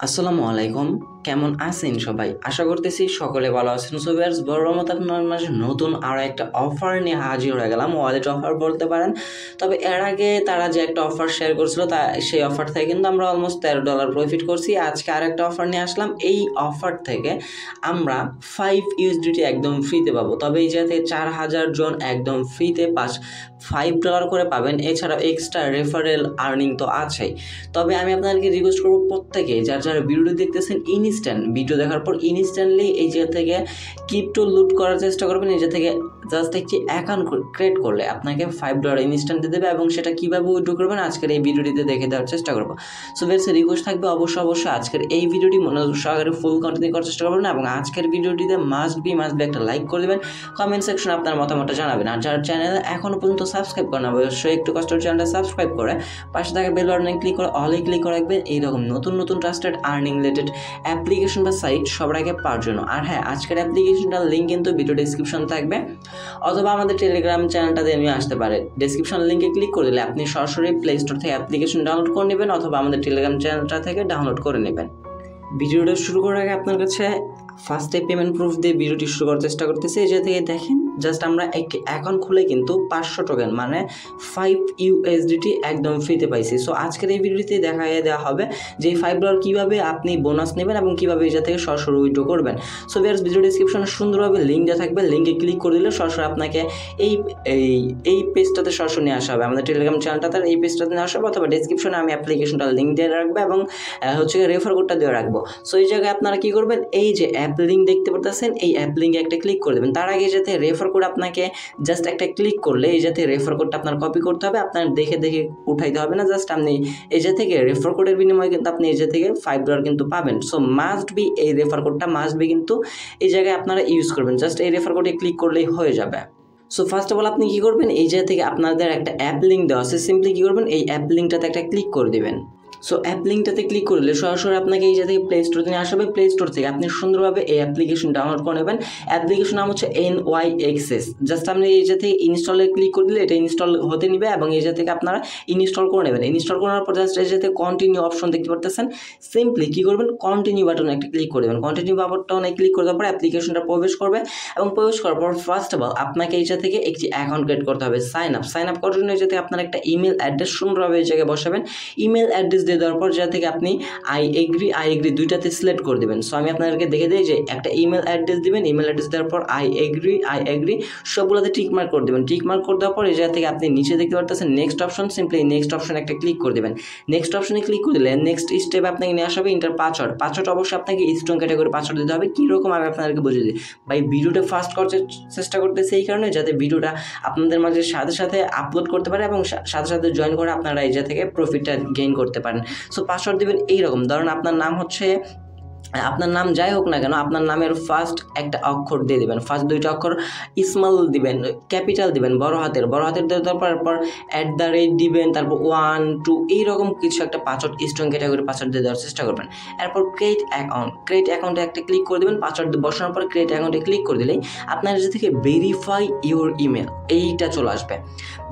আসসালামু আলাইকুম, কেমন আছেন সবাই? আশা করতেছি সকলে ভালো আছেন। সো ভিউয়ার্স, বড় মতো আপনার মাঝে নতুন আরও একটা অফার নিয়ে হাজির হয়ে গেলাম। ওয়ালেট অফার বলতে পারেন। তবে এর আগে তারা যে একটা অফার শেয়ার করছিল সেই অফার থেকে কিন্তু আমরা অলমোস্ট $13 প্রফিট করছি। আজকে আর একটা অফার নিয়ে আসলাম। এই অফার থেকে আমরা 5 USDT একদম ফ্রিতে পাবো। তবে এই যাতে 4000 জন একদম ফ্রিতে $5 করে পাবেন। এছাড়াও এক্সট্রা রেফারেল আর্নিং তো আছেই। তবে আমি আপনাদেরকে রিকোয়েস্ট করবো, প্রত্যেকে যারা ভিডিও দেখতেছেন, ইনস্ট্যান্ট ভিডিও দেখার পর ইনস্ট্যান্টলি এই জায়গা থেকে ক্রিপ্টো লুট করার চেষ্টা করবেন। এই জায়গা থেকে জাস্ট একটি অ্যাকাউন্ট ক্রিয়েট করলে আপনাকে $5 ইনস্ট্যান্ট দেবে এবং সেটা কীভাবে উইথড্র করবেন আজকের এই ভিডিওটিতে দেখে দেওয়ার চেষ্টা করবো। সো বেশ রিকোয়েস্ট থাকবে অবশ্যই আজকের এই ভিডিওটি মনোযোগ সহকারে ফুল কন্টিনিউ করার চেষ্টা করবেন এবং আজকের ভিডিওটিতে মাস্ট বি একটা লাইক করে দেবেন। কমেন্ট সেকশনে আপনার মতামতটা জানাবেন। আর যারা চ্যানেলে এখনও পর্যন্ত সাবস্ক্রাইব করেন, অবশ্যই একটু কষ্ট চ্যানেলটা সাবস্ক্রাইব করে পাশে থাকা বেল বাটনে ক্লিক করে অলে ক্লিক করে রাখবেন এইরকম নতুন ট্রাস্টেড আর্নিং রিলেটেড অ্যাপ্লিকেশন বা সাইট সবার আগে পাওয়ার জন্য। আর হ্যাঁ, আজকের অ্যাপ্লিকেশনটার লিঙ্ক কিন্তু ভিডিও ডেসক্রিপশন থাকবে, অথবা আমাদের টেলিগ্রাম চ্যানেলটাতে নিয়ে আসতে পারে। ডেসক্রিপশন লিঙ্কে ক্লিক করে দিলে আপনি সরাসরি প্লে স্টোর থেকে অ্যাপ্লিকেশন ডাউনলোড করে নেবেন, অথবা আমাদের টেলিগ্রাম চ্যানেলটা থেকে ডাউনলোড করে নেবেন। ভিডিওটা শুরু করার আগে আপনার কাছে ফার্স্টে পেমেন্ট প্রুফ দিয়ে ভিডিওটি শুরু করার চেষ্টা করতেছি। এই যে থেকে দেখেন, জাস্ট আমরা অ্যাকাউন্ট খুলে কিন্তু 500 টোকেন মানে 5 USDT একদম ফ্রিতে পাইছি। সো আজকের এই ভিডিওতে দেওয়া হবে যে এই $5 কীভাবে আপনি বোনাস নেবেন এবং কীভাবে এই থেকে সরাসরি উইথড্র করবেন। সো ভিউয়ার্স, ভিডিও ডেসক্রিপশনে সুন্দরভাবে লিঙ্ক দেওয়া থাকবে। লিঙ্কে ক্লিক করে দিলে সরাসরি আপনাকে এই পেজটাতে সরাসরি নিয়ে আসা হবে। আমাদের টেলিগ্রাম চ্যানেলটাতে এই পেজটাতে নিয়ে আসা হবে, অথবা ডেসক্রিপশনে আমি অ্যাপ্লিকেশনটার লিঙ্ক দিয়ে রাখবো এবং রেফার কোডটা দিয়ে রাখবো। সো এই জায়গায় আপনারা কী করবেন, এই যে অ্যাপ লিঙ্ক দেখতে পাচ্ছেন, এই অ্যাপ লিঙ্কে একটা ক্লিক করে দেবেন। তার আগে যাতে রেফার কোড আপনাকে জাস্ট একটা ক্লিক করলে এই যাতে রেফার কোডটা আপনার কপি করতে হবে, আপনার দেখে উঠাইতে হবে না। জাস্ট আপনি এই যে থেকে রেফার কোডের বিনিময়ে কিন্তু আপনি এই যে থেকে $5 কিন্তু পাবেন। সো মাস্ট বি এই রেফার কোডটা কিন্তু এই জায়গায় আপনারা ইউজ করবেন। জাস্ট এই রেফার কোডে ক্লিক করলেই হয়ে যাবে। সো ফার্স্ট অফ অল আপনি কী করবেন, এই জায়গা থেকে আপনাদের একটা অ্যাপ লিঙ্ক দেওয়া আছে, সিম্পলি কী করবেন, এই অ্যাপ লিঙ্কটাতে একটা ক্লিক করে দেবেন। সো অ্যাপ লিঙ্কটাতে ক্লিক করলে সরাসরি আপনাকে এই জায়গা থেকে প্লে স্টোর থেকে আসবে। প্লে স্টোর থেকে আপনি সুন্দরভাবে এই অ্যাপ্লিকেশন ডাউনলোড করে নেবেন। অ্যাপ্লিকেশন নাম হচ্ছে NYXS। জাস্ট আপনি এই জায়গা থেকে ইনস্টলে ক্লিক করে দিলে এটা ইনস্টল হতে নেবে এবং এই জায়গা থেকে আপনারা ইনস্টল করে নেবেন। ইনস্টল করার পর জাস্ট এই জায়গা থেকে কন্টিনিউ অপশন দেখতে পাচ্ছেন, সিম্পলি কী করবেন, কন্টিনিউ বাটনে একটা ক্লিক করে দেবেন। কন্টিনিউ বাটনে ক্লিক করে দেওয়ার পর অ্যাপ্লিকেশনটা প্রবেশ করবে এবং প্রবেশ করার পর ফার্স্ট অফ অল আপনাকে এই জায়গা থেকে একটি অ্যাকাউন্ট ক্রিয়েট করতে হবে। সাইন আপ করার জন্য এই জায়গা থেকে আপনার একটা ইমেল অ্যাড্রেস সুন্দরভাবে এই জায়গায় বসাবেন। ইমেল অ্যাড্রেস দিয়ে দেওয়ার পর জায়গা থেকে আপনি আই এগ্রি দুইটাতে সিলেক্ট করে দেবেন। সো আমি আপনাদেরকে দেখে দিই যে একটা ইমেল অ্যাড্রেস দিবেন, ইমেল অ্যাড্রেস দেওয়ার পর আই এগ্রি সবগুলোতে টিক মার্ক করে দেবেন। টিক মার্ক করে দেওয়ার পর এই জায়গা থেকে আপনি নিচে দেখতে পাচ্ছেন next option, simply next option একটা ক্লিক করে দেবেন। নেক্সট অপশনে ক্লিক করে দিলে নেক্সট স্টেপ আপনাকে নিয়ে আসা হবে ইন্টার পাসওয়ার্ড অবশ্যই আপনাকে স্ট্রং ক্যাটাগরি পাসওয়ার্ড দিতে হবে। কীরকম আমি আপনাদেরকে বুঝিয়ে দিই ভাই, ভিডিওটা ফাস্ট করার চেষ্টা করতেছি এই কারণে যাতে ভিডিওটা আপনাদের মাঝে সাথে আপলোড করতে পারে এবং সাথে জয়েন করে আপনারা এই জায়গা থেকে প্রফিটটা গেইন করতে পারেন। সো পাসওয়ার্ড দেবেন এইরকম, ধরুন আপনার নাম হচ্ছে, আপনার নাম যাই হোক না কেন, আপনার নামের ফার্স্ট একটা অক্ষর দিয়ে দেবেন, ফার্স্ট দুইটা অক্ষর স্মল দিবেন, ক্যাপিটাল দিবেন, বড় হাতের দেওয়ার পর @ দিবেন, তারপর 1 2 এইরকম কিছু একটা পাসওয়ার্ড স্ট্রং ক্যাটাগরি পাসওয়ার্ড দিয়ে দেওয়ার চেষ্টা করবেন। এরপর ক্রিয়েট অ্যাকাউন্টে একটা ক্লিক করে দেবেন। পাসওয়ার্ড বসানোর পর ক্রিয়েট অ্যাকাউন্টে ক্লিক করে দিলেই আপনার যে থেকে ভেরিফাই ইউর ইমেল এইটা চলে আসবে।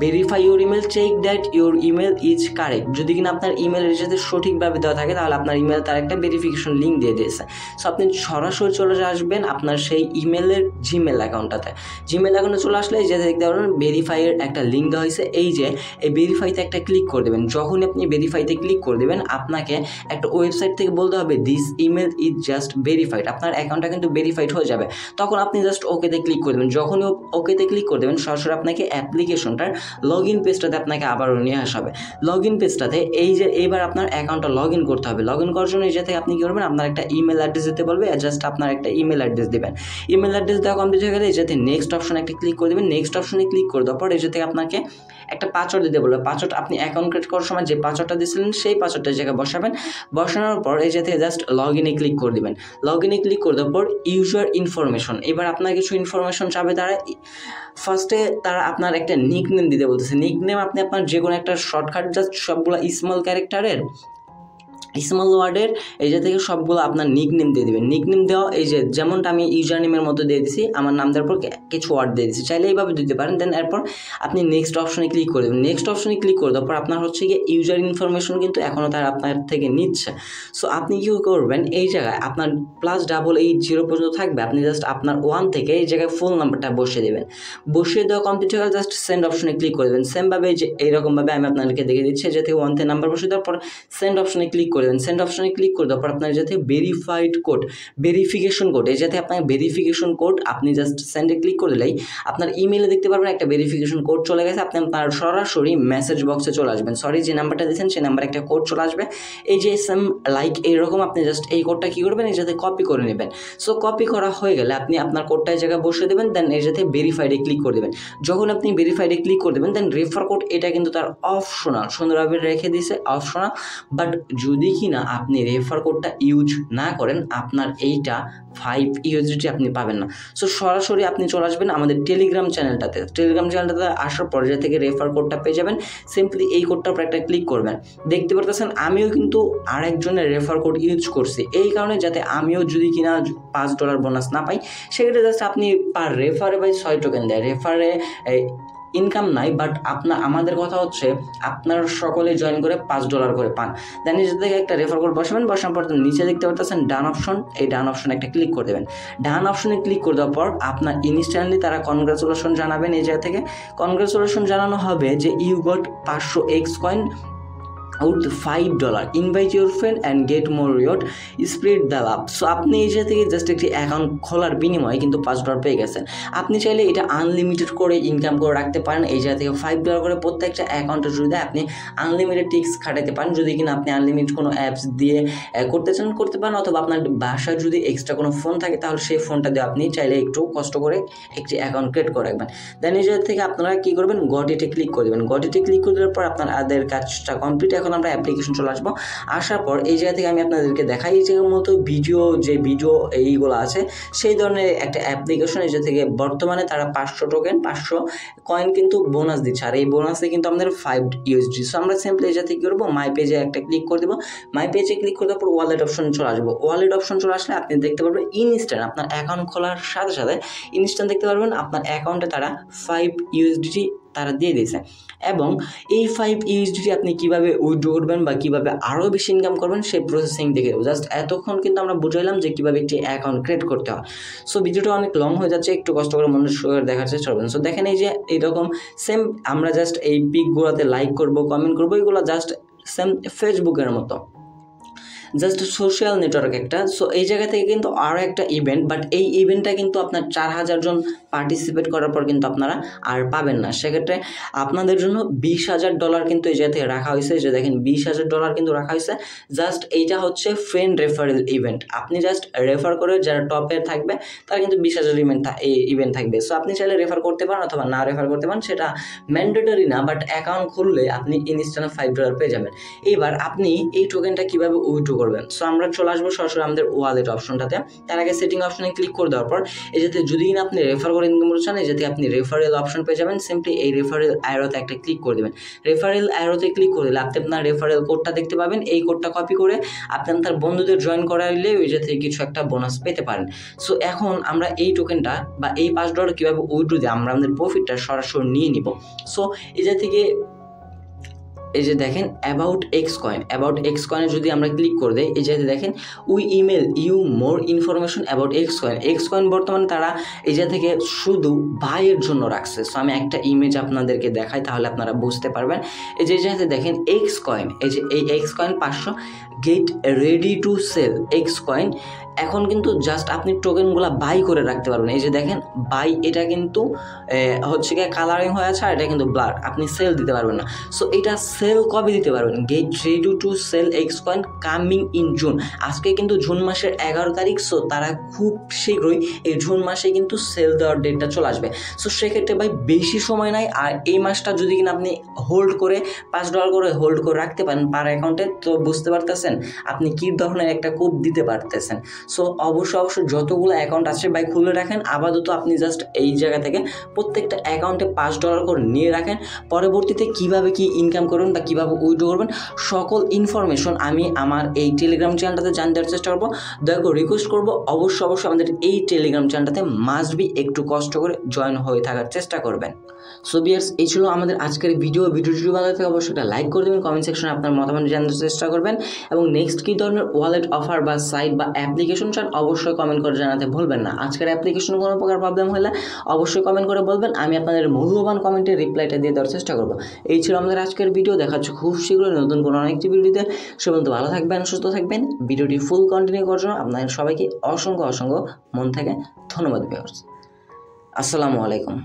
Verify your email, check that your email is correct. যদি কিনা আপনার ইমেলের সাথে সঠিকভাবে দেওয়া থাকে তাহলে আপনার ইমেল তার একটা ভেরিফিকেশন লিঙ্ক দিয়ে দিয়েছে। সো আপনি সরাসরি চলে আসবেন আপনার সেই ইমেলের জিমেল অ্যাকাউন্টে চলে আসলে এই যে দেখতে পাবেন ভেরিফাইয়ের একটা লিঙ্ক দেওয়া হয়েছে। এই যে এই ভেরিফাইতে একটা ক্লিক করে দেবেন। যখন আপনি ভেরিফাইতে ক্লিক করে দেবেন আপনাকে একটা ওয়েবসাইট থেকে বলতে হবে this email is just verified, আপনার অ্যাকাউন্টটা কিন্তু ভেরিফাইড হয়ে যাবে। তখন আপনি জাস্ট ওকেতে ক্লিক করে দেবেন। যখনই ওকেতে ক্লিক করে দেবেন সরাসরি আপনাকে অ্যাপ্লিকেশনটার লগ ইন পেজটাতে আপনাকে আবারও নিয়ে আসা হবে। লগ ইন পেজটাতে এই যে এবার আপনার অ্যাকাউন্টটা লগ ইন করতে হবে। লগ ইন করার জন্য এই যে থেকে আপনি কী করবেন, আপনার একটা ইমেল অ্যাড্রেস দিতে বলবে, জাস্ট আপনার একটা ইমেল অ্যাড্রেস দেবেন। ইমেল অ্যাড্রেস দেওয়া কমপ্লিট হয়ে গেলে এই যাতে নেক্সট অপশনে একটা ক্লিক করে দেবেন। নেক্সট অপশনে ক্লিক করে দেওয়ার পর এই যে থেকে আপনাকে একটা পাসওয়ার্ড দিতে বলবে। পাসওয়ার্ড আপনি অ্যাকাউন্ট ক্রিয়েট করার সময় যে পাসওয়ার্ডটা দিয়েছিলেন সেই পাসওয়ার্ডটা জায়গায় বসানোর পর এই যে থেকে জাস্ট লগ ইনে ক্লিক করে দেবেন। লগ ইনে ক্লিক করে দেওয়ার পর ইউজার ইনফরমেশন, এবার আপনার কিছু ইনফরমেশন চাবে। ফার্স্টে তারা আপনার একটা নিকনেম দিতে বলতেছে। নিকনেম আপনি আপনার যে কোনো একটা শর্টকাট জাস্ট সবগুলো স্মল ক্যারেক্টারের স্মল ওয়ার্ডের এই যে থেকে সবগুলো আপনার নিকনেম দিয়ে দেবেন। নিকনেম দেওয়া এই যে যেমনটা আমি ইউজার নেমের মতো দিয়ে দিছি, আমার নাম দেওয়ার পর কিছু ওয়ার্ড দিয়ে দিচ্ছি, চাইলে এইভাবে দিতে পারেন। দেন এরপর আপনি নেক্সট অপশনে ক্লিক করে দেবেন। নেক্সট অপশনে ক্লিক করে দেওয়ার পর আপনার হচ্ছে গিয়ে ইউজার ইনফরমেশন কিন্তু এখনও তার আপনার থেকে নিচ্ছে। সো আপনি কী করবেন, এই জায়গায় আপনার +880 পর্যন্ত থাকবে, আপনি জাস্ট আপনার 1 থেকে এই জায়গায় ফোন নাম্বারটা বসিয়ে দেবেন। বসিয়ে দেওয়া কমপ্লিট হয়ে গেলে জাস্ট সেন্ড অপশনে ক্লিক করে দেবেন। সেমভাবে যে এইরকমভাবে আমি আপনাদেরকে দেখিয়ে দিচ্ছি, যে থেকে 1 থেকে নাম্বার বসিয়ে দেওয়ার পর সেন্ড অপশনে ক্লিক করে দেবেন। সেন্ড অপশনে ক্লিক করে দেওয়ার পর আপনার যাতে ভেরিফাইড কোড, ভেরিফিকেশন কোড, এই যাতে আপনার ভেরিফিকেশন কোড আপনি জাস্ট সেন্ডে ক্লিক করে দিলেই আপনার ইমেলে দেখতে পারবেন একটা ভেরিফিকেশন কোড চলে গেছে। আপনি আপনার সরাসরি মেসেজ বক্সে চলে আসবেন, সরি যে নাম্বারটা দিয়েছেন সেই নাম্বারে একটা কোড চলে আসবে। এই যে সেম লাইক এইরকম আপনি জাস্ট এই কোডটা কী করবেন, এই যাতে কপি করে নেবেন। সো কপি করা হয়ে গেলে আপনি আপনার কোডটা এই জায়গায় বসিয়ে দেবেন। দেন এই যাতে ভেরিফাইডে ক্লিক করে দেবেন। যখন আপনি ভেরিফাইডে ক্লিক করে দেবেন দেন রেফার কোড, এটা কিন্তু তার অপশনাল, সুন্দরভাবে রেখে দিয়েছে অপশনাল। বাট যদি কিনা আপনি রেফার কোডটা ইউজ না করেন, আপনার এইটা 5 USDT আপনি পাবেন না। সো সরাসরি আপনি চলে আসবেন আমাদের টেলিগ্রাম চ্যানেলটাতে। টেলিগ্রাম চ্যানেলটাতে আসার পর যে থেকে রেফার কোডটা পেয়ে যাবেন, সিম্পলি এই কোডটার উপর একটা ক্লিক করবেন। দেখতে পারতেছেন আমিও কিন্তু আরেকজনের রেফার কোড ইউজ করছি, এই কারণে যাতে আমিও যদি কিনা $5 বোনাস না পাই, সেক্ষেত্রে জাস্ট আপনি পার রেফারে 6 টোকেন দেয়। রেফারে ইনকাম নাই, বাট আমাদের কথা হচ্ছে আপনার সকলে জয়েন করে $5 করে পান। দেন নিচে থেকে একটা রেফার কোড বসাবেন, বসানোর পর নিচে দেখতে পাচ্ছেন ডান অপশন, এই ডান অপশনে একটা ক্লিক করে দেবেন। ডান অপশনে ক্লিক করে দেওয়ার পর আপনার ইনস্ট্যান্টলি তারা কনগ্রাচুলেশন জানাবেন। এই জায়গা থেকে কনগ্রাচুলেশন জানানো হবে যে you got 500 X coin out $5, invite your friend and get more reward, spread the love। So আপনি এই জায়গা থেকে জাস্ট একটি অ্যাকাউন্ট খোলার বিনিময়ে কিন্তু $5 পেয়ে গেছেন। আপনি চাইলে এটা আনলিমিটেড করে ইনকাম করে রাখতে পারেন। এই জায়গা থেকে $5 করে প্রত্যেকটা অ্যাকাউন্টের যদি আপনি আনলিমিটেড টিক্স খাটাতে পারেন। যদি কিনা আপনি আনলিমিটেড কোনো অ্যাপস দিয়ে করতে চান করতে পারেন, অথবা আপনার বাসায় যদি এক্সট্রা কোনো ফোন থাকে তাহলে সেই ফোনটা দিয়ে আপনি চাইলে একটু কষ্ট করে একটি অ্যাকাউন্ট ক্রিয়েট করে রাখবেন। দেন এই জায়গা থেকে আপনারা কী করবেন, গট ইটে ক্লিক করে দেবেন। গট ইটে ক্লিক করে দেওয়ার পর আপনাদের কাজটা কমপ্লিট। এখন আমরা অ্যাপ্লিকেশন চলে আসবো। আসার পর এই জায়গা থেকে আমি আপনাদেরকে দেখাই, এই জায়গার মতো ভিডিও এইগুলো আছে সেই ধরনের একটা অ্যাপ্লিকেশন। এই জায়গা থেকে বর্তমানে তারা 500 টোকেন 500 কয়েন কিন্তু বোনাস দিচ্ছে, আর এই বোনাসে কিন্তু আমাদের 5 USD। সো আমরা সিম্পলি এই জায়গা থেকে করবো মাই পেজে একটা ক্লিক করে দেবো। মাই পেজে ক্লিক করে দেওয়ার পর ওয়ালেট অপশন চলে আসবো। ওয়ালেট অপশন চলে আসলে আপনি দেখতে পারবেন ইনস্ট্যান্ট আপনার অ্যাকাউন্ট খোলার সাথে সাথে ইনস্ট্যান্ট দেখতে পারবেন আপনার অ্যাকাউন্টে তারা 5 USDT তারা দিয়ে দিয়েছে। এবং এই 5 USDT আপনি কীভাবে উইথড্র করবেন বা কীভাবে আরও বেশি ইনকাম করবেন সেই প্রসেসিং দেখে জাস্ট এতক্ষণ কিন্তু আমরা বুঝাইলাম যে কীভাবে একটি অ্যাকাউন্ট ক্রিয়েট করতে হয়। সো ভিডিওটা অনেক লং হয়ে যাচ্ছে, একটু কষ্ট করে মনোযোগ করে দেখার চেষ্টা করবেন। সো দেখেন এই যে এইরকম সেম আমরা জাস্ট এই পিকগুলোতে লাইক করবো, কমেন্ট করবো, এগুলো জাস্ট সেম ফেসবুকের মতো, জাস্ট সোশ্যাল নেটওয়ার্ক একটা। সো এই জায়গা থেকে কিন্তু আরও একটা ইভেন্ট, বাট এই ইভেন্টটা কিন্তু আপনার 4000 জন পার্টিসিপেট করার পর কিন্তু আপনারা আর পাবেন না। সেক্ষেত্রে আপনাদের জন্য $20,000 কিন্তু এই জায়গা থেকে রাখা হয়েছে। যে দেখেন $20,000 কিন্তু রাখা হয়েছে। জাস্ট এইটা হচ্ছে ফ্রেন্ড রেফারেল ইভেন্ট। আপনি জাস্ট রেফার করে যারা টপে থাকবে তারা কিন্তু 20,000 ইভেন্ট থাকবে। সো আপনি চাইলে রেফার করতে পারেন অথবা না রেফার করতে পারেন, সেটা ম্যান্ডেটরি না, বাট অ্যাকাউন্ট খুললে আপনি ইনস্ট্যান্ট $5 পেয়ে যাবেন। এবার আপনি এই টোকেনটা কীভাবে উইথড্র করবেন, সো আমরা চলে আসবো সরাসরি আমাদের ওয়ালেট অপশনটাতে। তার আগে সেটিং অপশনে ক্লিক করে দেওয়ার পর এই যাতে যদি আপনি রেফার করে ইনকাম করতে চান, এই যাতে আপনি রেফারেল অপশন পেয়ে যাবেন। সিম্পলি এই রেফারেল অ্যারোতে একটা ক্লিক করে দেবেন। রেফারেল অ্যারোতে ক্লিক করে দিলে আপনি আপনার রেফারেল কোডটা দেখতে পাবেন। এই কোডটা কপি করে আপনি আপনার বন্ধুদের জয়েন করাইলে ওই যাতে কিছু একটা বোনাস পেতে পারেন। সো এখন আমরা এই টোকেনটা বা এই $5 কীভাবে উইথড্র দিয়ে আমরা আমাদের প্রফিটটা সরাসরি নিয়ে নিব। সো এই জায়গা থেকে এই যে দেখেন অ্যাবাউট এক্স কয়েনে যদি আমরা ক্লিক করে দিই, এই জায়গাতে দেখেন we email you more information about X coin বর্তমানে তারা এই জায়গা থেকে শুধু বাইয়ের জন্য রাখছে। সো আমি একটা ইমেজ আপনাদেরকে দেখাই তাহলে আপনারা বুঝতে পারবেন। এই যে জায়গাতে দেখেন এক্স কয়েন, এই যে এই X coin 500 get ready to sell X coin. এখন কিন্তু জাস্ট আপনি টোকেনগুলো বাই করে রাখতে পারবেন। এই যে দেখেন বাই, এটা কিন্তু হচ্ছে গিয়ে কালারিং হয়ে আছে, আর এটা কিন্তু ব্লার, আপনি সেল দিতে পারবেন না। সো এটা সেল কবে দিতে পারবেন, get ready to sell X coin coming in June. আজকে কিন্তু জুন মাসের 11 তারিখ। সো তারা খুব শীঘ্রই এই জুন মাসে কিন্তু সেল দেওয়ার ডেটটা চলে আসবে। সো সেক্ষেত্রে ভাই বেশি সময় নাই। আর এই মাসটা যদি কিনা আপনি হোল্ড করে $5 করে হোল্ড করে রাখতে পারেন পার অ্যাকাউন্টে, তো বুঝতে পারতেছেন আপনি কী ধরনের একটা কোপ দিতে পারতেছেন। সো অবশ্যই যতগুলো অ্যাকাউন্ট আছে ভাই খুলে রাখেন। আপাতত আপনি জাস্ট এই জায়গা থেকে প্রত্যেকটা অ্যাকাউন্টে $5 করে নিয়ে রাখেন। পরবর্তীতে কিভাবে কি ইনকাম করবেন করবেন বা কীভাবে উইথড্র করবেন সকল ইনফরমেশন আমি আমার এই টেলিগ্রাম চ্যানেলটাতে জানতে দেওয়ার চেষ্টা করবো। দয়া করে রিকোয়েস্ট করবো অবশ্যই আমাদের এই টেলিগ্রাম চ্যানেলটাতে মাস্ট বি একটু কষ্ট করে জয়েন হয়ে থাকার চেষ্টা করবেন। সো ভিউয়ার্স, এই ছিল আমাদের আজকের ভিডিওটি ভালো লাগে অবশ্যই একটা লাইক করে দেবেন, কমেন্ট সেকশনে আপনার মতামত জানাতে চেষ্টা করবেন এবং নেক্সট কী ধরনের ওয়ালেট অফার বা সাইট বা অ্যাপ্লিকেশন চান অবশ্যই কমেন্ট করে জানাতে ভুলবেন না। আজকের অ্যাপ্লিকেশন কোনো প্রকার প্রবলেম হলে অবশ্যই কমেন্ট করে বলবেন, আমি আপনাদের মূল্যবান কমেন্টের রিপ্লাইটা দিয়ে দেওয়ার চেষ্টা করবো। এই ছিল আমাদের আজকের ভিডিও, দেখা হচ্ছে খুব শীঘ্রই নতুন কোনো আরেকটি ভিডিওতে। সে পর্যন্ত ভালো থাকবেন, সুস্থ থাকবেন। ভিডিওটি ফুল কন্টিনিউ করার জন্য আপনাদের সবাইকে অসংখ্য মন থেকে ধন্যবাদ ভিউয়ার্স। আসসালামু আলাইকুম।